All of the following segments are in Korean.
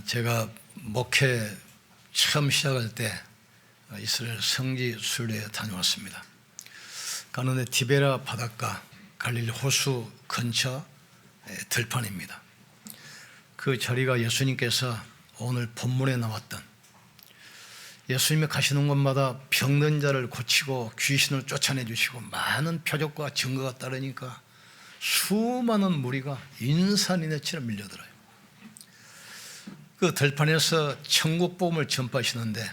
제가 목회 처음 시작할 때 이스라엘 성지 순례에 다녀왔습니다. 가는데 디베라 바닷가 갈릴리 호수 근처 들판입니다. 그 자리가 예수님께서 오늘 본문에 나왔던 예수님이 가시는 곳마다 병든 자를 고치고 귀신을 쫓아내 주시고 많은 표적과 증거가 따르니까 수많은 무리가 인산인해처럼 밀려들어요. 그 들판에서 천국 복음을 전파하시는데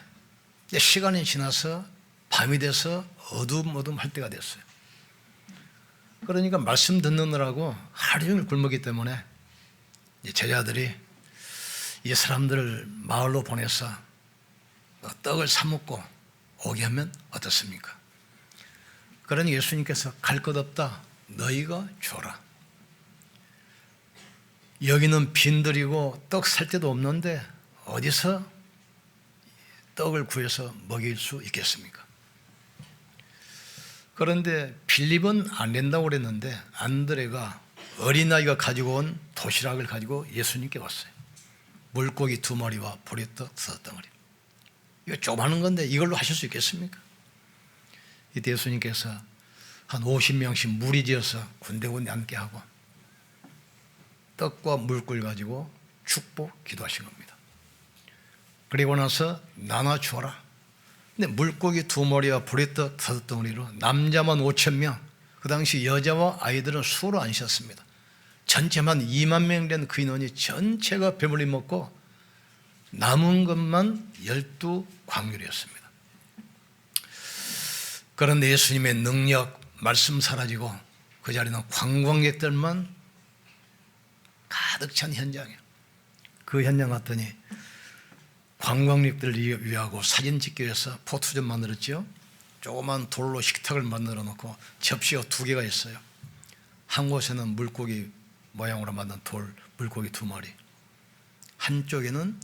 시간이 지나서 밤이 돼서 어두움어두움할 때가 됐어요. 그러니까 말씀 듣느라고 하루 종일 굶었기 때문에 제자들이 이 사람들을 마을로 보내서 떡을 사 먹고 오게 하면 어떻습니까? 그러니 예수님께서 갈 것 없다, 너희가 줘라. 여기는 빈들이고 떡 살 데도 없는데 어디서 떡을 구해서 먹일 수 있겠습니까? 그런데 빌립은 안 된다고 그랬는데 안드레가 어린아이가 가지고 온 도시락을 가지고 예수님께 왔어요. 물고기 2마리와 보리떡 5덩어리. 이거 조그마한 건데 이걸로 하실 수 있겠습니까? 이때 예수님께서 한 50명씩 무리지어서 군데군데 앉게 하고 떡과 물꿀 가지고 축복 기도하신 겁니다. 그리고 나서 나눠 주어라. 근데 물고기 2마리와 보리떡 5덩어리로 남자만 5,000명, 그 당시 여자와 아이들은 수로 안 셨습니다. 전체만 2만 명 된 그 인원이 전체가 배불리 먹고 남은 것만 12광률이었습니다. 그런데 예수님의 능력, 말씀 사라지고 그 자리는 관광객들만 가득 찬 현장이에요. 그 현장 갔더니 관광객들을 위하고 사진 찍기 위해서 포토존 만들었죠. 조그만 돌로 식탁을 만들어 놓고 접시가 2개가 있어요. 한 곳에는 물고기 모양으로 만든 돌, 물고기 2마리. 한쪽에는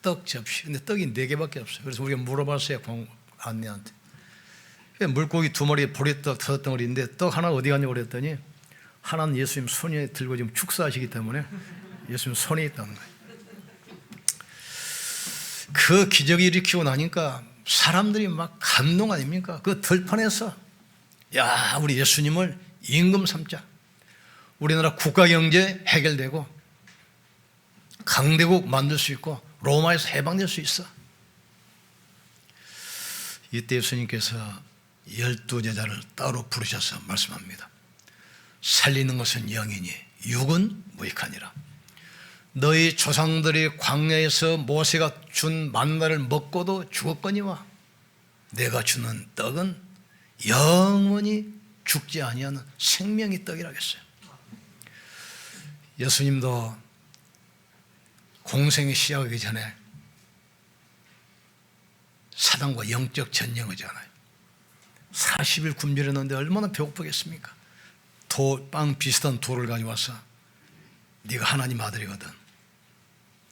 떡 접시. 근데 떡이 4개밖에 없어요. 그래서 우리가 물어봤어요, 안내한테. 물고기 2마리에 보리떡 5덩어리인데 떡 하나 어디 갔냐고 그랬더니 하나는 예수님 손에 들고 지금 축사하시기 때문에 예수님 손에 있다는 거예요. 그 기적이 일으키고 나니까 사람들이 막 감동 아닙니까? 그 들판에서 야, 우리 예수님을 임금 삼자. 우리나라 국가경제 해결되고 강대국 만들 수 있고 로마에서 해방될 수 있어. 이때 예수님께서 12제자를 따로 부르셔서 말씀합니다. 살리는 것은 영이니 육은 무익하니라. 너희 조상들이 광야에서 모세가 준 만나를 먹고도 죽었거니와 내가 주는 떡은 영원히 죽지 아니하는 생명의 떡이라고 했어요. 예수님도 공생이 시작하기 전에 사단과 영적 전쟁을 하잖아요. 40일 굶주렸는데 얼마나 배고프겠습니까? 빵 비슷한 돌을 가져와서 네가 하나님 아들이거든,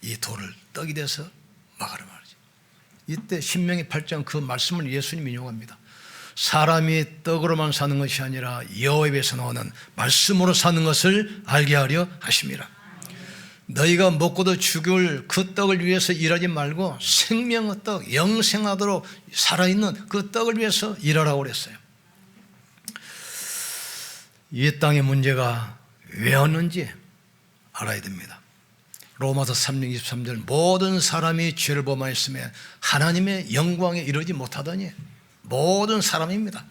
이 돌을 떡이 돼서 먹으라 말이지. 이때 신명기 8장 그 말씀을 예수님이 인용합니다. 사람이 떡으로만 사는 것이 아니라 여호와의 입에서 나오는 말씀으로 사는 것을 알게 하려 하심이라. 너희가 먹고도 죽을 그 떡을 위해서 일하지 말고 생명의 떡, 영생하도록 살아있는 그 떡을 위해서 일하라고 그랬어요. 이 땅의 문제가 왜 왔는지 알아야 됩니다. 로마서 3장 23절 모든 사람이 죄를 범하였으며 하나님의 영광에 이르지 못하더니, 모든 사람입니다.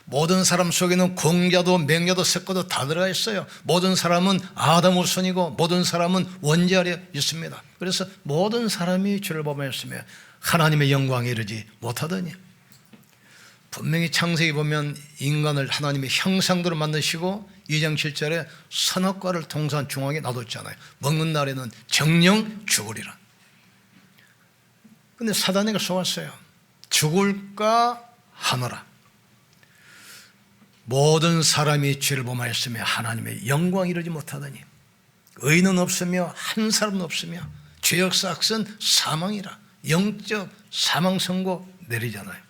모든 사람 속에는 공자도 맹자도 석가도 다 들어가 있어요. 모든 사람은 아담 후손이고 모든 사람은 원죄 아래 있습니다. 그래서 모든 사람이 죄를 범하였으며 하나님의 영광에 이르지 못하더니, 분명히 창세기 보면 인간을 하나님의 형상대로 만드시고 2장 7절에 선악과를 동산 중앙에 놔뒀잖아요. 먹는 날에는 정령 죽으리라. 근데 사단에게 속았어요. 죽을까 하노라. 모든 사람이 죄를 범하였으며 하나님의 영광에 이르지 못하더니 의인은 없으며 한 사람도 없으며 죄역 삭은 사망이라. 영적 사망 선고 내리잖아요.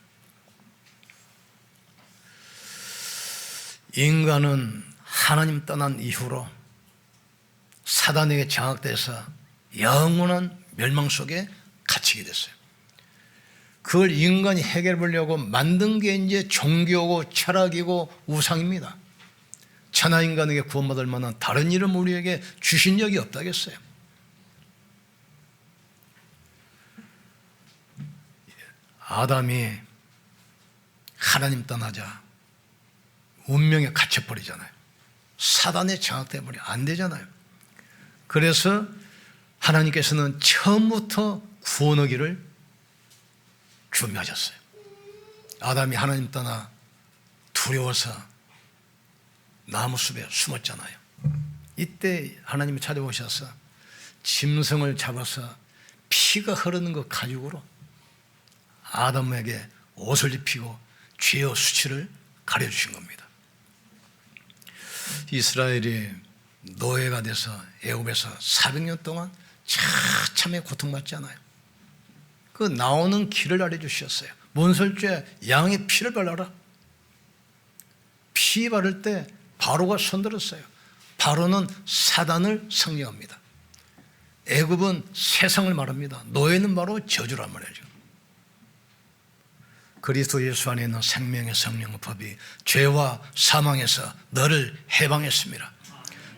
인간은 하나님 떠난 이후로 사단에게 장악돼서 영원한 멸망 속에 갇히게 됐어요. 그걸 인간이 해결해 보려고 만든 게 이제 종교고 철학이고 우상입니다. 천하 인간에게 구원받을 만한 다른 이름 우리에게 주신 적이 없다겠어요. 아담이 하나님 떠나자 운명에 갇혀버리잖아요. 사단에 장악돼버려 안 되잖아요. 그래서 하나님께서는 처음부터 구원의 길을 준비하셨어요. 아담이 하나님 떠나 두려워서 나무숲에 숨었잖아요. 이때 하나님이 찾아오셔서 짐승을 잡아서 피가 흐르는 그 가죽으로 아담에게 옷을 입히고 죄의 수치를 가려주신 겁니다. 이스라엘이 노예가 돼서 애굽에서 400년 동안 참에 고통받잖아요. 그 나오는 길을 알려주셨어요. 문설주에 양의 피를 발라라. 피 바를 때 바로가 손들었어요. 바로는 사단을 상징합니다. 애굽은 세상을 말합니다. 노예는 바로 저주란 말이죠. 그리스도 예수 안에 있는 생명의 성령의 법이 죄와 사망에서 너를 해방했습니다.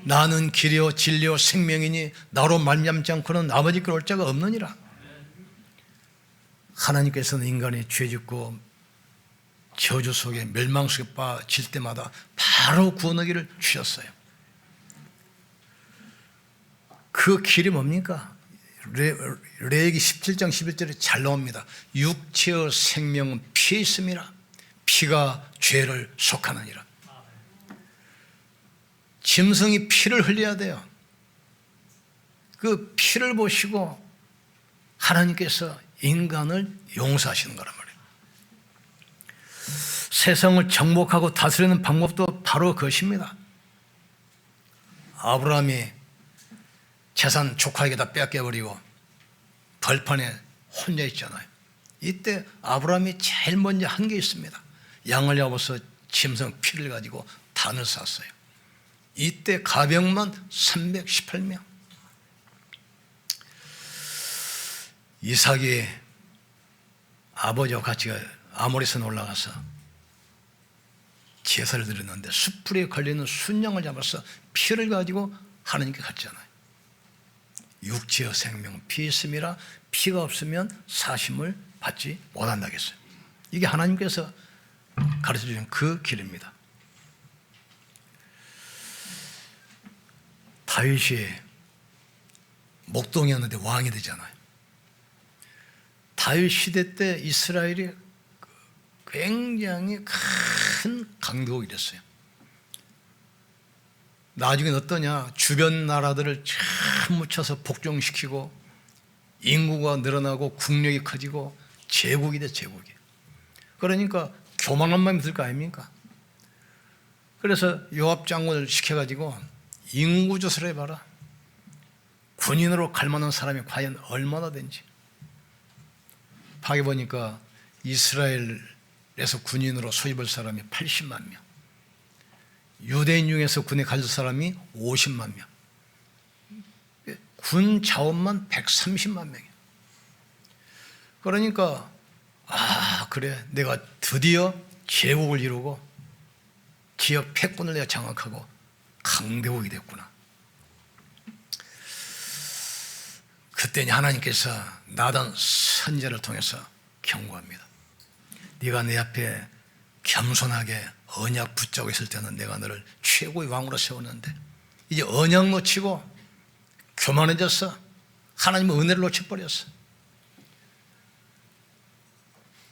나는 길이요 진리요 생명이니 나로 말미암지 않고는 아버지께 올 자가 없느니라. 하나님께서는 인간이 죄짓고 저주 속에 멸망 속에 빠질 때마다 바로 구원의 길을 주셨어요. 그 길이 뭡니까? 레위기 17장 11절에 잘 나옵니다. 육체의 생명은 피에 있음이라. 피가 죄를 속하느니라. 짐승이 피를 흘려야 돼요. 그 피를 보시고 하나님께서 인간을 용서하시는 거란 말이에요. 세상을 정복하고 다스리는 방법도 바로 그것입니다. 아브라함이 재산 조카에게 다 뺏겨버리고 벌판에 혼자 있잖아요. 이때 아브라함이 제일 먼저 한 게 있습니다. 양을 잡아서 짐승 피를 가지고 단을 쌌어요. 이때 가병만 318명. 이삭이 아버지와 같이 아모리산 올라가서 제사를 드렸는데 숯불에 걸리는 순양을 잡아서 피를 가지고 하나님께 갔잖아요. 육체의 생명은 피에 있음이라. 피가 없으면 사심을 받지 못한다겠어요. 이게 하나님께서 가르쳐주신 그 길입니다. 다윗이 목동이었는데 왕이 되잖아요. 다윗 시대 때 이스라엘이 굉장히 큰 강국이 됐어요. 나중엔 어떠냐? 주변 나라들을 참 묻혀서 복종시키고 인구가 늘어나고 국력이 커지고 제국이 돼, 제국이. 그러니까 교만한 마음이 들 거 아닙니까? 그래서 요압 장군을 시켜가지고 인구조사를 해봐라. 군인으로 갈 만한 사람이 과연 얼마나 된지. 파기 보니까 이스라엘에서 군인으로 소집할 사람이 80만 명. 유대인 중에서 군에 갈 사람이 50만 명. 군 자원만 130만 명이에요. 그러니까 그래, 내가 드디어 제국을 이루고 지역 패권을 내가 장악하고 강대국이 됐구나. 그때니 하나님께서 나단 선지자를 통해서 경고합니다. 네가 내 앞에 겸손하게 언약 붙잡고 있을 때는 내가 너를 최고의 왕으로 세웠는데 이제 언약 놓치고 교만해졌어. 하나님의 은혜를 놓쳐버렸어.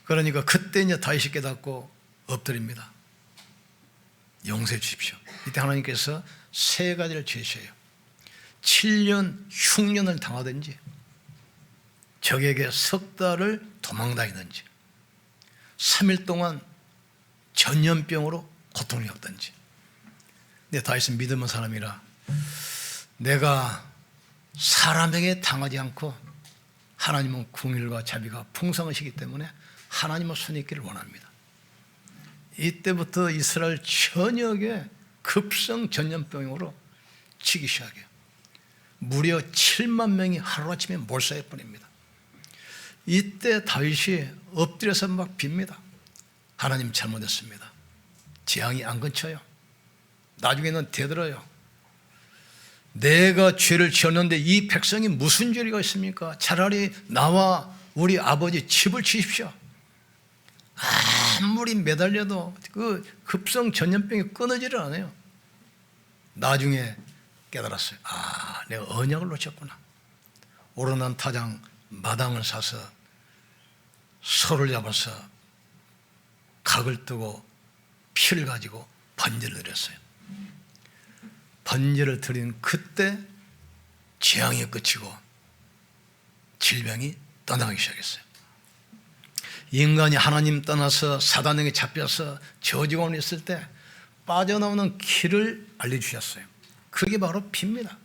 그러니까 그때 이제 다윗이 깨닫고 엎드립니다. 용서해 주십시오. 이때 하나님께서 세 가지를 제시해요. 7년 흉년을 당하든지 적에게 석 달을 도망다니든지 3일 동안 전염병으로 고통을 겪든지. 근데 다윗은 믿음의 사람이라 내가 사람에게 당하지 않고 하나님은 긍휼과 자비가 풍성하시기 때문에 하나님의 손에 있기를 원합니다. 이때부터 이스라엘 전역에 급성 전염병으로 치기 시작해요. 무려 7만 명이 하루아침에 몰살해버립니다. 이때 다윗이 엎드려서 막 빕니다. 하나님 잘못했습니다. 재앙이 안 근처요. 나중에는 되들어요. 내가 죄를 지었는데 이 백성이 무슨 죄가 있습니까? 차라리 나와 우리 아버지 집을 치십시오. 아무리 매달려도 그 급성 전염병이 끊어지를 않아요. 나중에 깨달았어요. 내가 언약을 놓쳤구나. 오르난 타장 마당을 사서 소를 잡아서 각을 뜨고 피를 가지고 번제를 드렸어요. 번제를 드린 그때 재앙이 끝이고 질병이 떠나기 시작했어요. 인간이 하나님 떠나서 사단에게 잡혀서 저주원에 있을 때 빠져나오는 길을 알려주셨어요. 그게 바로 피입니다.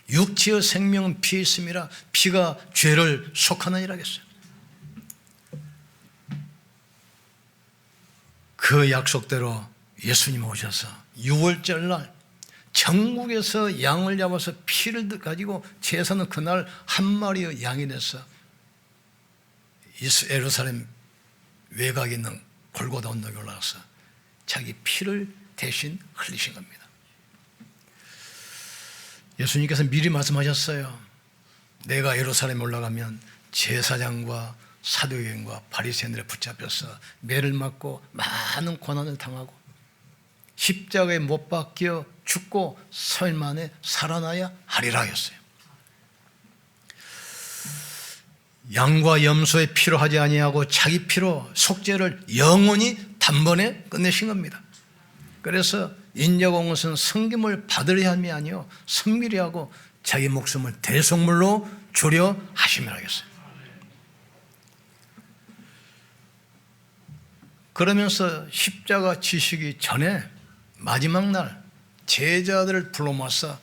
육체의 생명은 피에 있음이라 피가 죄를 속하느니라 하겠어요. 그 약속대로 예수님 오셔서 6월절 날 전국에서 양을 잡아서 피를 가지고 제사는 그날 한 마리의 양이 돼서 예루살렘 외곽에 있는 골고다 언덕에 올라가서 자기 피를 대신 흘리신 겁니다. 예수님께서 미리 말씀하셨어요. 내가 예루살렘에 올라가면 제사장과 사두개인과 바리새인들에 붙잡혀서 매를 맞고 많은 고난을 당하고 십자가에 못 박혀 죽고 3일 만에 살아나야 하리라 하였어요. 양과 염소의 피로 하지 아니하고 자기 피로 속죄를 영원히 단번에 끝내신 겁니다. 그래서 인자가 것은 섬김을 받으려 함이 아니요 섬기려 하고 자기 목숨을 대속물로 주려 하심이라 하겠어요. 그러면서 십자가 지시기 전에 마지막 날 제자들을 불러 모아서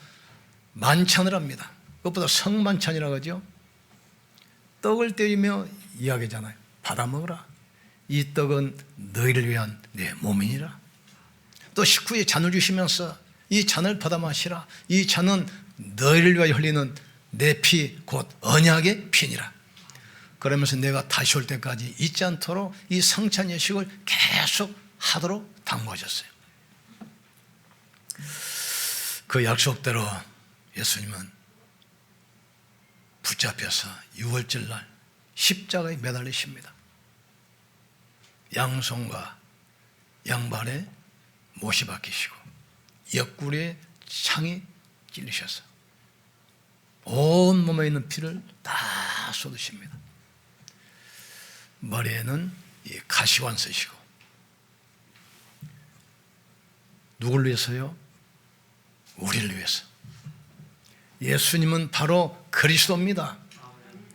만찬을 합니다. 그것보다 성만찬이라고 하죠. 떡을 떼이며 이야기잖아요. 받아 먹으라. 이 떡은 너희를 위한 내 몸이니라. 또 식후에 잔을 주시면서 이 잔을 받아 마시라. 이 잔은 너희를 위하여 흘리는 내 피 곧 언약의 피니라. 그러면서 내가 다시 올 때까지 잊지 않도록 이 성찬 예식을 계속 하도록 당부하셨어요. 그 약속대로 예수님은 붙잡혀서 6월절 날 십자가에 매달리십니다. 양손과 양발에 못이 박히시고 옆구리에 창이 찔리셔서 온 몸에 있는 피를 다 쏟으십니다. 머리에는 이 가시관 쓰시고 누굴 위해서요? 우리를 위해서. 예수님은 바로 그리스도입니다.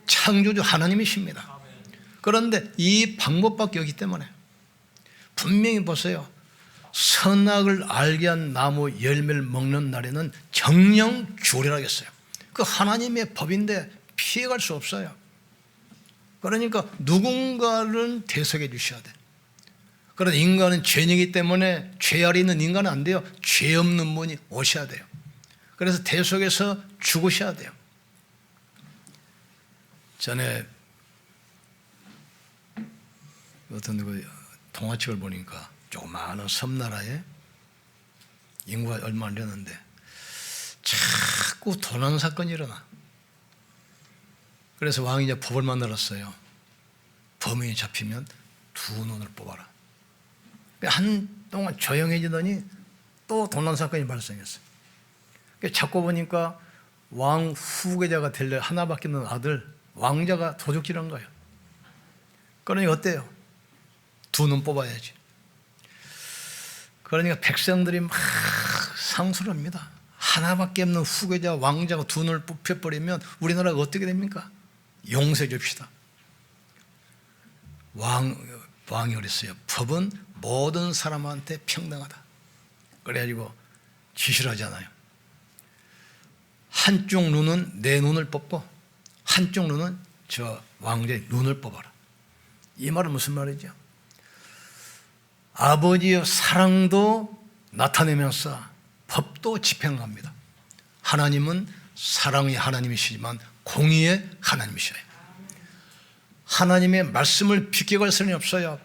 창조주 하나님이십니다. 그런데 이 방법밖에 없기 때문에 분명히 보세요. 선악을 알게 한 나무 열매를 먹는 날에는 정령 죽으리라 하겠어요. 그 하나님의 법인데 피해갈 수 없어요. 그러니까 누군가를 대속해 주셔야 돼. 그런데 인간은 죄인이기 때문에 죄 아래 있는 인간은 안 돼요. 죄 없는 분이 오셔야 돼요. 그래서 대속해서 죽으셔야 돼요. 전에 어떤 동화책을 보니까 조그마한 섬나라에 인구가 얼마 안 되는데 자꾸 도난 사건이 일어나. 그래서 왕이 이제 법을 만들었어요. 범인이 잡히면 2눈을 뽑아라. 한동안 조용해지더니 또 도난 사건이 발생했어요. 자꾸 보니까 왕 후계자가 될 하나밖에 없는 아들 왕자가 도둑질한 거예요. 그러니 어때요? 2눈 뽑아야지. 그러니까 백성들이 막 상소를 합니다. 하나밖에 없는 후계자 왕자가 2눈을 뽑혀버리면 우리나라가 어떻게 됩니까? 용서해 줍시다. 왕이 그랬어요. 법은 모든 사람한테 평등하다. 그래가지고 지시를 하잖아요. 한쪽 눈은 내 눈을 뽑고 한쪽 눈은 저 왕자의 눈을 뽑아라. 이 말은 무슨 말이죠? 아버지의 사랑도 나타내면서 법도 집행합니다. 하나님은 사랑의 하나님이시지만 공의의 하나님이셔요. 하나님의 말씀을 비껴갈 수는 없어요.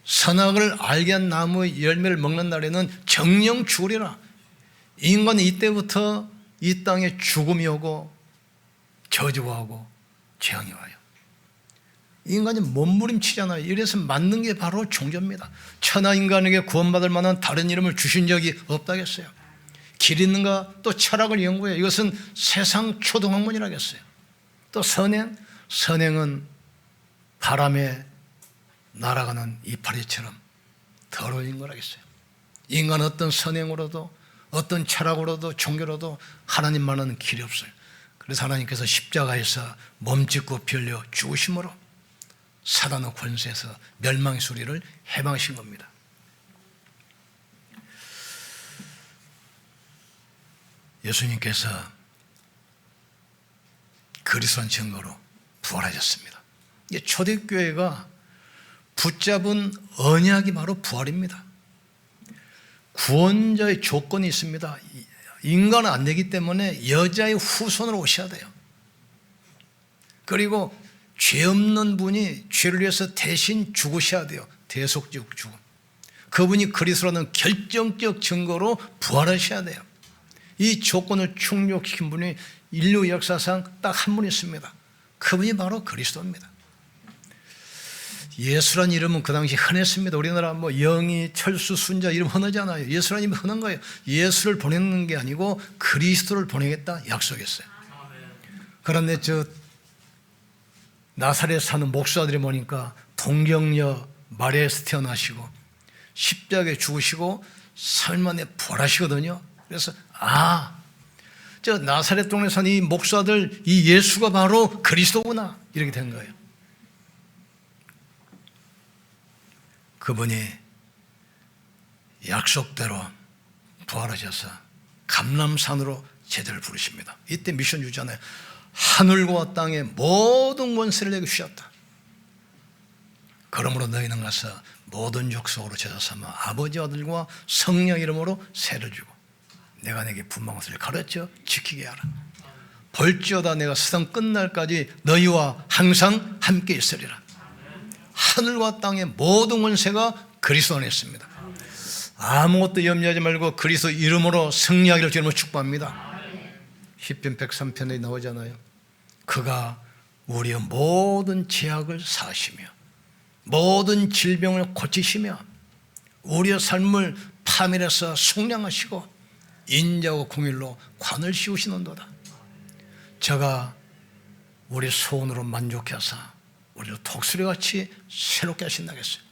선악을 알게 한 나무의 열매를 먹는 날에는 정령 죽으리라. 인간은 이때부터 이 땅에 죽음이 오고 저주가 오고 재앙이 와요. 인간이 몸부림치잖아요. 이래서 맞는 게 바로 종교입니다. 천하 인간에게 구원받을 만한 다른 이름을 주신 적이 없다겠어요. 길 있는가? 또 철학을 연구해요. 이것은 세상 초등학문이라겠어요. 또 선행? 선행은 바람에 날아가는 이파리처럼 더러운 거라겠어요. 인간 어떤 선행으로도 어떤 철학으로도 종교로도 하나님만은 길이 없어요. 그래서 하나님께서 십자가에서 몸짓고 피 흘려 죽으심으로 사단의 권세에서 멸망의 소리를 해방하신 겁니다. 예수님께서 그리스도의 증거로 부활하셨습니다. 초대교회가 붙잡은 언약이 바로 부활입니다. 구원자의 조건이 있습니다. 인간은 안 되기 때문에 여자의 후손으로 오셔야 돼요. 그리고 죄 없는 분이 죄를 위해서 대신 죽으셔야 돼요. 대속적 죽음. 그분이 그리스도라는 결정적 증거로 부활하셔야 돼요. 이 조건을 충족시킨 분이 인류 역사상 딱 한 분 있습니다. 그분이 바로 그리스도입니다. 예수란 이름은 그 당시 흔했습니다. 우리나라 영희, 철수, 순자 이름 흔하잖아요. 예수란 이름이 흔한 거예요. 예수를 보내는 게 아니고 그리스도를 보내겠다 약속했어요. 그런데 나사렛 사는 목사들이 보니까 동정녀 마리아에서 태어나시고 십자가에 죽으시고 3일 만에 부활하시거든요. 그래서 나사렛 동네 사는 이 목사들, 이 예수가 바로 그리스도구나 이렇게 된 거예요. 그분이 약속대로 부활하셔서 감람산으로 제자를 부르십니다. 이때 미션 주잖아요. 하늘과 땅의 모든 권세를 내게 주셨다. 그러므로 너희는 가서 모든 족속으로 제자 삼아 아버지 아들과 성령 이름으로 세를 주고 내가 내게 분명한 것을 가르쳐 지키게 하라. 볼지어다 내가 세상 끝날까지 너희와 항상 함께 있으리라. 하늘과 땅의 모든 권세가 그리스도 안에 있습니다. 아무것도 염려하지 말고 그리스도 이름으로 승리하기를 주님으로 축복합니다. 시편 103편에 나오잖아요. 그가 우리의 모든 죄악을 사하시며 모든 질병을 고치시며 우리의 삶을 파멸해서 속량하시고 인자와 공의로 관을 씌우시는도다. 저가 우리 소원으로 만족해서 우리를 독수리같이 새롭게 하신다겠어요.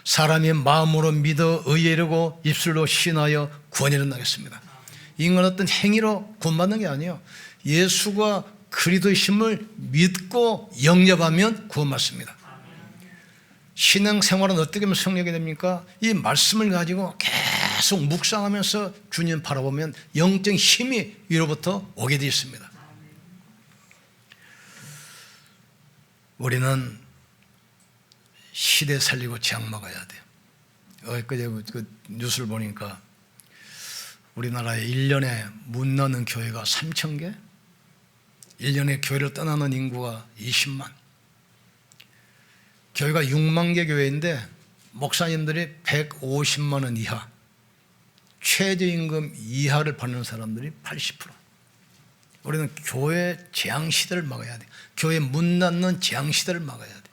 사람이 마음으로 믿어 의에 이르고 입술로 신하여 구원에 이른다겠습니다. 인간 어떤 행위로 구원받는 게 아니에요. 예수가 그리스도의 심을 믿고 영접하면 구원받습니다. 신앙생활은 어떻게 하면 성령이 됩니까? 이 말씀을 가지고 계속 묵상하면서 주님 바라보면 영적 힘이 위로부터 오게 되어 있습니다. 우리는 시대 살리고 재앙 막아야 돼요. 엊그제 그 뉴스를 보니까 우리나라에 1년에 문 나는 교회가 3,000개, 1년에 교회를 떠나는 인구가 20만, 교회가 6만 개 교회인데 목사님들이 150만 원 이하, 최저임금 이하를 받는 사람들이 80%. 우리는 교회 재앙 시대를 막아야 돼요. 교회 문 닫는 재앙 시대를 막아야 돼요.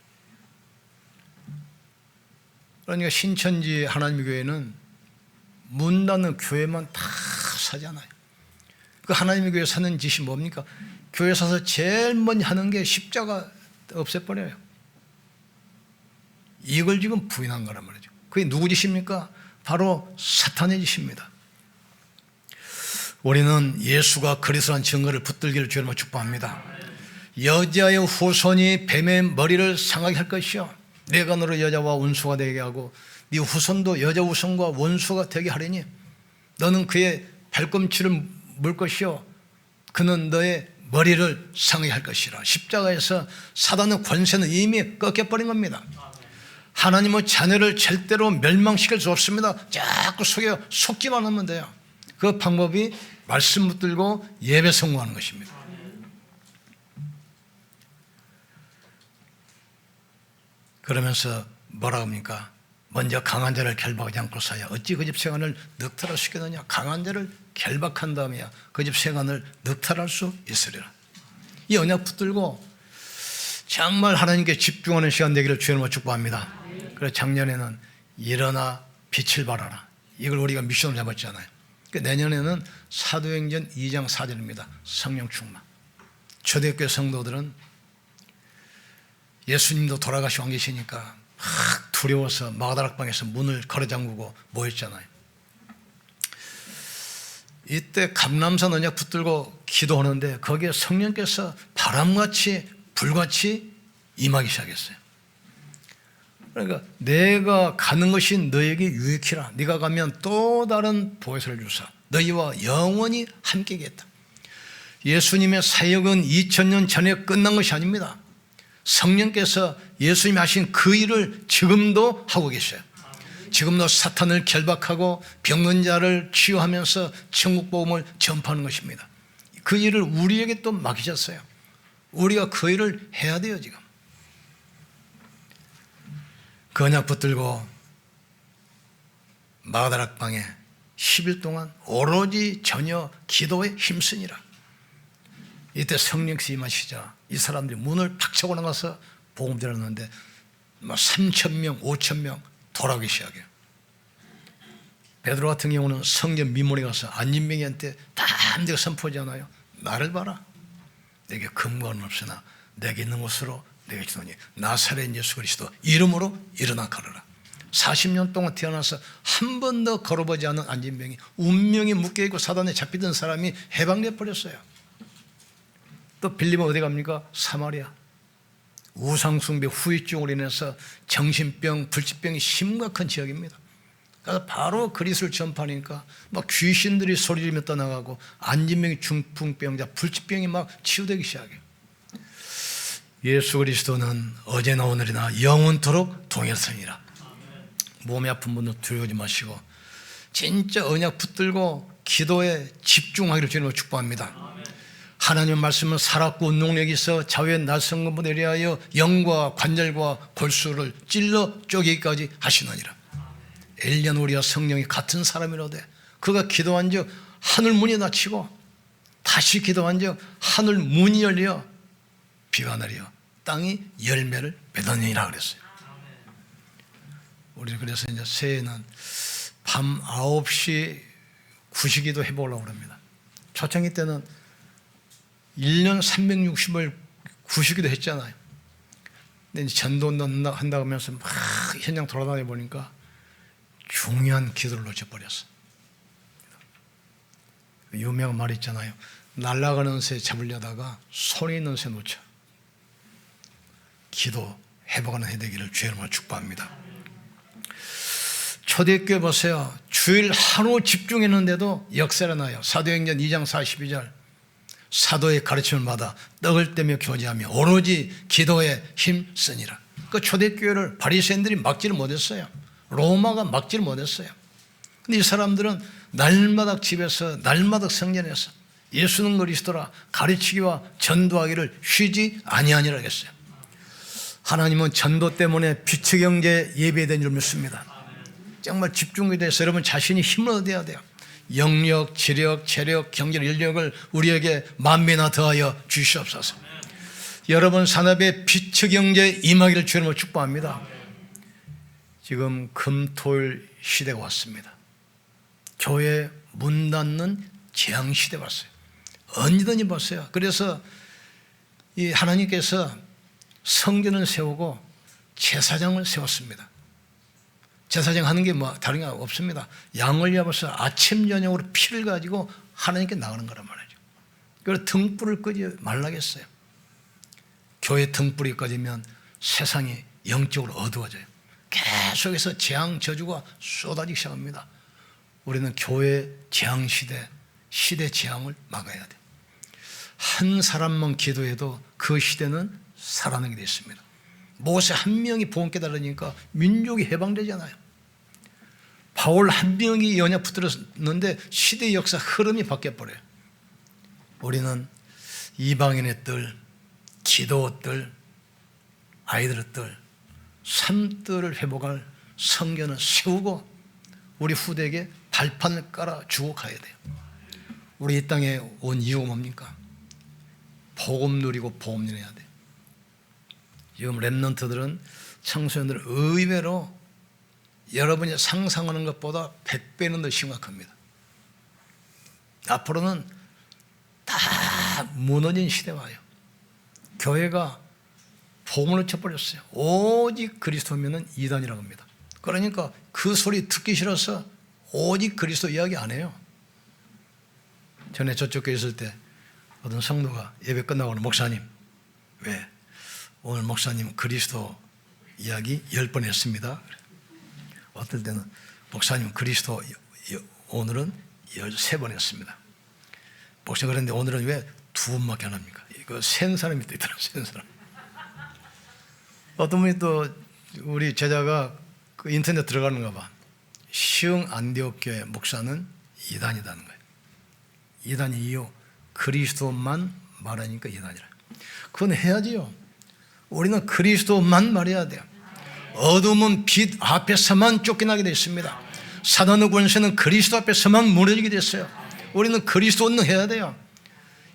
그러니까 신천지 하나님의 교회는 문 닫는 교회만 다 사잖아요. 그 하나님의 교회 사는 짓이 뭡니까? 교회 사서 제일 먼저 하는 게 십자가 없애버려요. 이걸 지금 부인한 거란 말이죠. 그게 누구 짓입니까? 바로 사탄의 짓입니다. 우리는 예수가 그리스도라는 증거를 붙들기를 주님으로 축복합니다. 여자의 후손이 뱀의 머리를 상하게 할 것이요 내가 너를 여자와 원수가 되게 하고 네 후손도 여자 후손과 원수가 되게 하리니 너는 그의 발꿈치를 물 것이요 그는 너의 머리를 상하게 할 것이라. 십자가에서 사단의 권세는 이미 꺾여버린 겁니다. 하나님의 자녀를 절대로 멸망시킬 수 없습니다. 자꾸 속기만 하면 돼요. 그 방법이 말씀 붙들고 예배 성공하는 것입니다. 그러면서 뭐라 합니까? 먼저 강한 자를 결박하지 않고서야 어찌 그 집 생안을 넉탈할 수 있겠느냐. 강한 자를 결박한 다음에야 그 집 생안을 넉탈할 수 있으리라. 이 언약 붙들고 정말 하나님께 집중하는 시간 되기를 주님으로 축복합니다. 그래서 작년에는 일어나 빛을 발하라, 이걸 우리가 미션으로 잡았잖아요. 내년에는 사도행전 2장 4절입니다. 성령 충만. 초대교회 성도들은 예수님도 돌아가시고 안 계시니까 막 두려워서 마가다락방에서 문을 걸어 잠그고 모였잖아요. 이때 감람산 언약 붙들고 기도하는데 거기에 성령께서 바람같이 불같이 임하기 시작했어요. 그러니까 내가 가는 것이 너에게 유익히라. 네가 가면 또 다른 보혜사를 주사 너희와 영원히 함께겠다. 예수님의 사역은 2000년 전에 끝난 것이 아닙니다. 성령께서 예수님이 하신 그 일을 지금도 하고 계셔요. 지금도 사탄을 결박하고 병든 자를 치유하면서 천국 복음을 전파하는 것입니다. 그 일을 우리에게 또 맡기셨어요. 우리가 그 일을 해야 돼요. 지금 그 언약 붙들고 마가다락방에 10일 동안 오로지 전혀 기도에 힘쓰니라. 이때 성령께서 임하시자 이 사람들이 문을 팍 차고 나가서 복음 들었는데 3,000명 5,000명 돌아오기 시작해요. 베드로 같은 경우는 성전 미문에 가서 안진뱅이한테 담대히 선포하잖아요. 나를 봐라. 내게 금과 은 없으나 내게 있는 곳으로 내게 주노니 나사렛 예수 그리스도 이름으로 일어나 걸어라. 40년 동안 태어나서 한 번도 걸어보지 않은 안진뱅이, 운명이 묶여있고 사단에 잡히던 사람이 해방돼 버렸어요. 또 빌리면 어디 갑니까? 사마리아. 우상숭배 후유증으로 인해서 정신병, 불치병이 심각한 지역입니다. 그래서 바로 그리스도를 전파하니까 막 귀신들이 소리지르며 떠나가고 안진병이 중풍병자, 불치병이 막 치유되기 시작해요. 예수 그리스도는 어제나 오늘이나 영원토록 동일성이라. 몸이 아픈 분들 두려워하지 마시고 진짜 언약 붙들고 기도에 집중하기를 주님으로 축복합니다. 하나님의 말씀은 살았고 운동력이 있어 좌우의 낯선 것보다 예리하여 영과 관절과 골수를 찔러 쪼개기까지 하시느니라. 엘리야는 우리와 성령이 같은 사람이로되 그가 기도한 즉 하늘 문이 닫히고 다시 기도한 즉 하늘 문이 열려 비가 내려 땅이 열매를 맺으니라 그랬어요. 우리 그래서 이제 새해에는 밤 9시 구시기도 해보려고 합니다. 초창기 때는 1년 360을 구시기도 했잖아요. 근데 이제 전도운동 한다고 하면서 막 현장 돌아다녀 보니까 중요한 기도를 놓쳐버렸어. 유명한 말이 있잖아요. 날아가는 새 잡으려다가 손에 있는 새 놓쳐. 기도 회복하는 해 되기를 주의 이름으로 축복합니다. 초대교회 보세요. 주일 한우 집중했는데도 역사가 나요. 사도행전 2장 42절 사도의 가르침을 받아 떡을 떼며 교제하며 오로지 기도에 힘쓰니라. 그 초대교회를 바리새인들이 막지를 못했어요. 로마가 막지를 못했어요. 근데 이 사람들은 날마다 집에서 날마다 성전에서 예수는 그리스도라 가르치기와 전도하기를 쉬지 아니하니라 했어요. 하나님은 전도 때문에 빛의 경제 예배된 줄 믿습니다. 정말 집중이 돼서 여러분 자신이 힘을 얻어야 돼요. 영력, 지력, 체력, 경제, 인력을 우리에게 만배나 더하여 주시옵소서. 여러분 산업의 빛의 경제 임하기를 주님으로 축복합니다. 지금 금토일 시대가 왔습니다. 교회 문 닫는 재앙 시대 왔어요. 언제든지 봤어요. 그래서 이 하나님께서 성전을 세우고 제사장을 세웠습니다. 제사장 하는 게 뭐 다른 게 없습니다. 양을 잡아서 아침 저녁으로 피를 가지고 하나님께 나가는 거란 말이죠. 그래서 등불을 끄지 말라겠어요. 교회 등불이 꺼지면 세상이 영적으로 어두워져요. 계속해서 재앙 저주가 쏟아지기 시작합니다. 우리는 교회 재앙 시대 재앙을 막아야 돼요. 한 사람만 기도해도 그 시대는 살아나게 되어 있습니다. 모세 한 명이 복음 깨달으니까 민족이 해방되잖아요. 바울 한 명이 언약 붙들었는데 시대의 역사 흐름이 바뀌어버려요. 우리는 이방인의 뜰, 기도의 뜰, 아이들의 뜰, 삶뜰을 회복할 성전을 세우고 우리 후대에게 발판을 깔아주고 가야 돼요. 우리 이 땅에 온 이유가 뭡니까? 복음 누리고 복음 누려야 돼요. 지금 랩런트들은 청소년들 의외로 여러분이 상상하는 것보다 100배는 더 심각합니다. 앞으로는 다 무너진 시대가 와요. 교회가 복음을 쳐버렸어요. 오직 그리스도면은 이단이라고 합니다. 그러니까 그 소리 듣기 싫어서 오직 그리스도 이야기 안 해요. 전에 저쪽 교회 있을 때 어떤 성도가 예배 끝나고는 목사님, 왜? 오늘 목사님 그리스도 이야기 10번 했습니다. 어떨 때는 목사님 그리스도 오늘은 13번 했습니다. 목사님 그런데 오늘은 왜 2번밖에 안 합니까? 이거 센 사람이 또 있더라고요. 센 사람. 어떤 분이 또 우리 제자가 그 인터넷 들어가는가 봐. 시흥 안디옥 교회 목사는 이단이라는 거예요. 이단이 이유 그리스도만 말하니까 이단이라. 그건 해야지요. 우리는 그리스도만 말해야 돼요. 어둠은 빛 앞에서만 쫓겨나게 되어 있습니다. 사단의 권세는 그리스도 앞에서만 무너지게 됐어요. 우리는 그리스도 운동해야 돼요.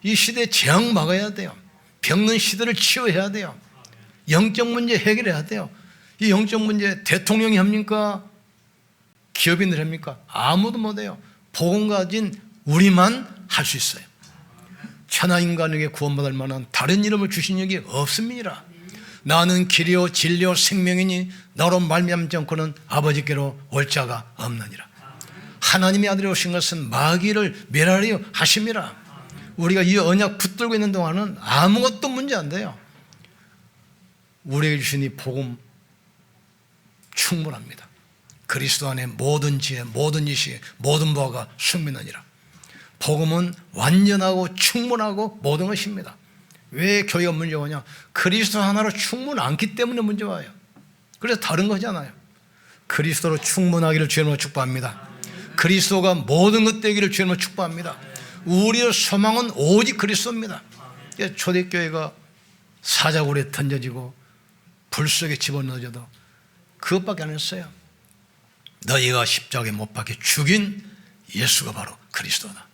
이 시대에 재앙 막아야 돼요. 병든 시대를 치유해야 돼요. 영적 문제 해결해야 돼요. 이 영적 문제 대통령이 합니까? 기업인들이 합니까? 아무도 못해요. 복음 가진 우리만 할 수 있어요. 천하인간에게 구원받을 만한 다른 이름을 주신 적이 없습니다. 나는 길이요 진리요 생명이니 나로 말미암지 않고는 아버지께로 올 자가 없느니라. 하나님의 아들이 오신 것은 마귀를 멸하려 하심이라. 우리가 이 언약 붙들고 있는 동안은 아무것도 문제 안 돼요. 우리에게 주신 이 복음 충분합니다. 그리스도 안에 모든 지혜, 모든 이시, 모든 보화가 숙민하니라. 복음은 완전하고 충분하고 모든 것입니다. 왜 교회가 문제가 오냐? 그리스도 하나로 충분 않기 때문에 문제가 와요. 그래서 다른 거잖아요. 그리스도로 충분하기를 주님으로 축복합니다. 그리스도가 모든 것 되기를 주님으로 축복합니다. 우리의 소망은 오직 그리스도입니다. 초대교회가 사자굴에 던져지고 불 속에 집어넣어져도 그것밖에 안 했어요. 너희가 십자가에 못 박혀 죽인 예수가 바로 그리스도다.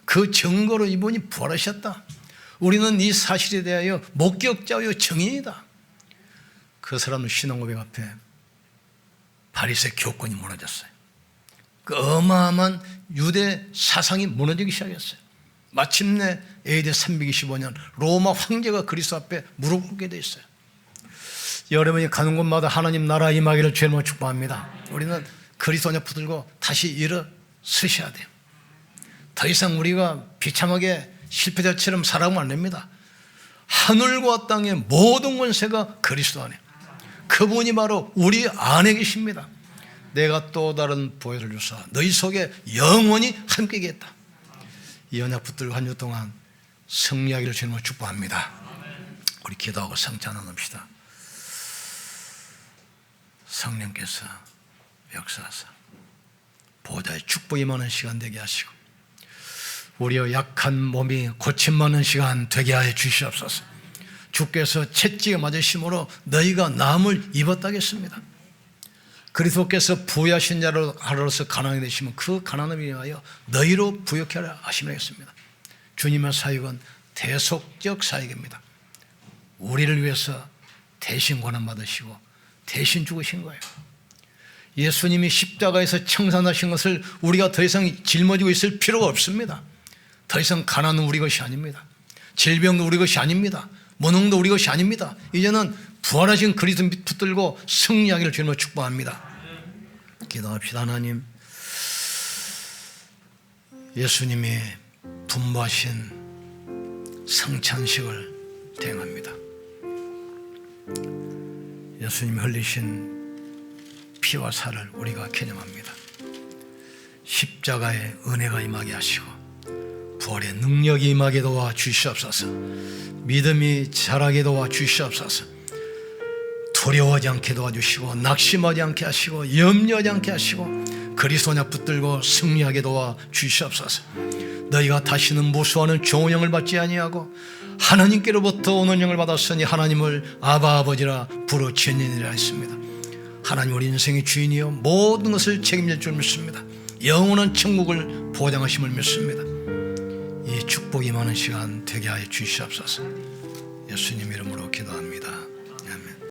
그 증거로 이분이 부활하셨다. 우리는 이 사실에 대하여 목격자요 증인이다. 그 사람은 신앙고백 앞에 바리새 교권이 무너졌어요. 그 어마어마한 유대 사상이 무너지기 시작했어요. 마침내 AD 325년 로마 황제가 그리스도 앞에 무릎 꿇게 돼 있어요. 여러분이 가는 곳마다 하나님 나라 임하기를 주님으로 축복합니다. 우리는 그리스도 언약 붙들고 다시 일어서셔야 돼요. 더 이상 우리가 비참하게 실패자처럼 살아가면 안 됩니다. 하늘과 땅의 모든 권세가 그리스도 안에, 그분이 바로 우리 안에 계십니다. 내가 또 다른 보혈을 주사 너희 속에 영원히 함께 계겠다. 이 언약 붙들고 한 주 동안 승리하기를 주님으로 축복합니다. 우리 기도하고 성찬 나눕시다. 성령께서 역사하사 보좌의 축복이 많은 시간 되게 하시고 우리의 약한 몸이 고침 많은 시간 되게 하여 주시옵소서. 주께서 채찍에 맞으심으로 너희가 나음을 입었다겠습니다. 그리스도께서 부여하신 자로서 가난이 되시면 그 가난을 위하여 너희로 부욕케 하려 하시겠습니다. 주님의 사역은 대속적 사역입니다. 우리를 위해서 대신 고난받으시고 대신 죽으신 거예요. 예수님이 십자가에서 청산하신 것을 우리가 더 이상 짊어지고 있을 필요가 없습니다. 더 이상 가난은 우리 것이 아닙니다. 질병도 우리 것이 아닙니다. 무능도 우리 것이 아닙니다. 이제는 부활하신 그리스도 붙들고 승리하기를 주님으로 축복합니다. 기도합시다. 하나님, 예수님이 분부하신 성찬식을 대행합니다. 예수님이 흘리신 피와 살을 우리가 개념합니다. 십자가의 은혜가 임하게 하시고 부활의 능력이 임하게 도와 주시옵소서. 믿음이 자라게 도와 주시옵소서. 두려워하지 않게 도와주시고 낙심하지 않게 하시고 염려하지 않게 하시고 그리스도냐 붙들고 승리하게 도와 주시옵소서. 너희가 다시는 무수하는 좋은 영을 받지 아니하고 하나님께로부터 오는 영을 받았으니 하나님을 아바 아버지라 부르짖느니라 했습니다. 하나님 우리 인생의 주인이요 모든 것을 책임질 줄 믿습니다. 영원한 천국을 보장하심을 믿습니다. 이 축복이 많은 시간 되게 하여 주시옵소서. 예수님 이름으로 기도합니다.